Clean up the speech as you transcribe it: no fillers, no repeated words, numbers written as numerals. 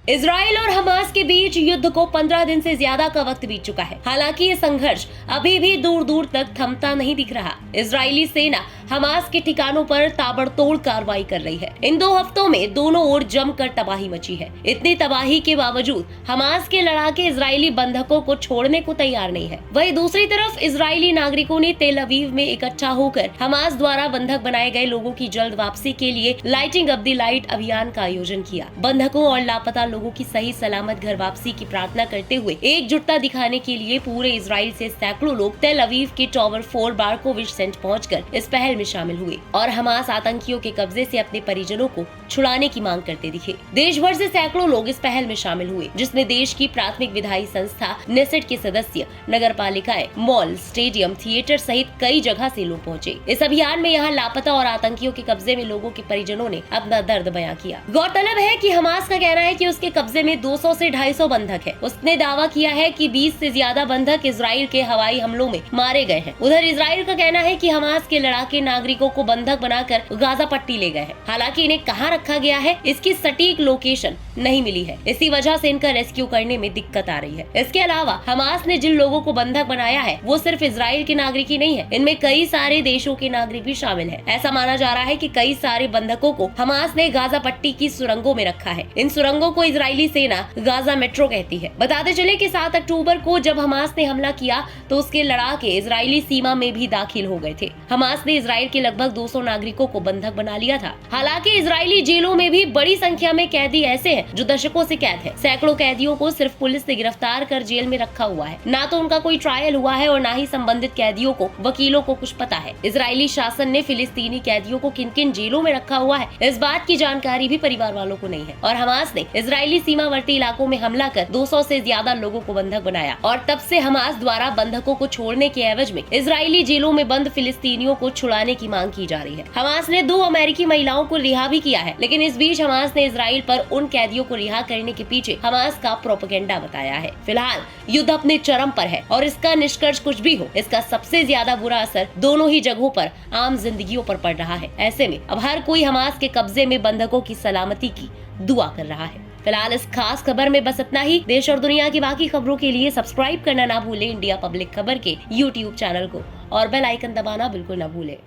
Israel और Hamas के बीच युद्ध को 15 दिन से ज्यादा का वक्त बीत चुका है। हालांकि ये संघर्ष अभी भी दूर दूर तक थमता नहीं दिख रहा। इजरायली सेना हमास के ठिकानों पर ताबड़तोड़ कार्रवाई कर रही है। इन 2 हफ्तों में दोनों ओर जमकर तबाही मची है। इतनी तबाही के बावजूद हमास के लड़ाके इजरायली बंधकों को छोड़ने को तैयार नहीं है। वहीं दूसरी तरफ इजरायली नागरिकों ने तेल अवीव में इकट्ठा होकर हमास द्वारा बंधक बनाए गए लोगों की जल्द वापसी के लिए लाइटिंग अप द लाइट अभियान का आयोजन किया। बंधकों और लापता लोगों की सही सलामत घर वापसी की प्रार्थना करते हुए एकजुटता दिखाने के लिए पूरे इजराइल से सैकड़ों लोग तेल अवीव के टॉवर 4 बारकोविच सेंट पहुंचकर इस पहल में शामिल हुए और हमास आतंकियों के कब्जे से अपने परिजनों को छुड़ाने की मांग करते दिखे। देश भर से सैकड़ों लोग इस पहल में शामिल हुए, जिसमें देश की प्राथमिक विधायी संस्था नेसेट के सदस्य, नगर पालिकाएं, मॉल, स्टेडियम, थिएटर सहित कई जगह से लोग पहुंचे। इस अभियान में यहाँ लापता और आतंकियों के कब्जे में लोगों के परिजनों ने अपना दर्द बयां किया। गौरतलब है कि हमास का कहना है कि उसके कब्जे में 200 से 250 बंधक है। उसने दावा किया है कि 20 से ज्यादा बंधक इजराइल के हवाई हमलों में मारे गए हैं। उधर इजराइल का कहना है कि हमास के लड़ाके नागरिकों को बंधक बनाकर गाजा पट्टी ले गए हैं। हालांकि इन्हें कहां रखा गया है, इसकी सटीक लोकेशन नहीं मिली है। इसी वजह से इनका रेस्क्यू करने में दिक्कत आ रही है। इसके अलावा हमास ने जिन लोगों को बंधक बनाया है वो सिर्फ इजराइल के नागरिक ही नहीं है, इनमें कई सारे देशों के नागरिक भी शामिल हैं। ऐसा माना जा रहा है कि कई सारे बंधकों को हमास ने गाजा पट्टी की सुरंगों में रखा है। इन सुरंगों को इजरायली सेना गाजा मेट्रो कहती है। बताते चले कि 7 अक्टूबर को जब हमास ने हमला किया तो उसके लड़ाके इजरायली सीमा में भी दाखिल हो गए थे। हमास ने इजराइल के लगभग 200 नागरिकों को बंधक बना लिया था। हालांकि इजरायली जेलों में भी बड़ी संख्या में कैदी ऐसे हैं जो दशकों से कैद है। सैकड़ों कैदियों को सिर्फ पुलिस ने गिरफ्तार कर जेल में रखा हुआ है। ना तो उनका कोई ट्रायल हुआ है और ना ही संबंधित कैदियों को, वकीलों को कुछ पता है। इजरायली शासन ने फिलिस्तीनी कैदियों को किन किन जेलों में रखा हुआ है, इस बात की जानकारी भी परिवार वालों को नहीं है। और हमास ने इजरायली सीमावर्ती इलाकों में हमला कर 200 से ज्यादा लोगों को बंधक बनाया और तब से हमास द्वारा बंधकों को छोड़ने के एवज में इजरायली जेलों में बंद फिलिस्तीनियों को छुड़ाने की मांग की जा रही है। हमास ने 2 अमेरिकी महिलाओं को रिहा भी किया है, लेकिन इस बीच हमास ने इजराइल पर उन कैदियों को रिहा करने के पीछे हमास का प्रोपेगेंडा बताया है। फिलहाल युद्ध अपने चरम पर है और इसका निष्कर्ष कुछ भी हो, इसका सबसे ज्यादा बुरा असर दोनों ही जगहों पर आम जिंदगियों पर पड़ रहा है। ऐसे में अब हर कोई हमास के कब्जे में बंधकों की सलामती की दुआ कर रहा है। फिलहाल इस खास खबर में बस इतना ही। देश और दुनिया की बाकी खबरों के लिए सब्सक्राइब करना ना भूले इंडिया पब्लिक खबर के YouTube चैनल को और बेल आइकन दबाना बिल्कुल ना भूले।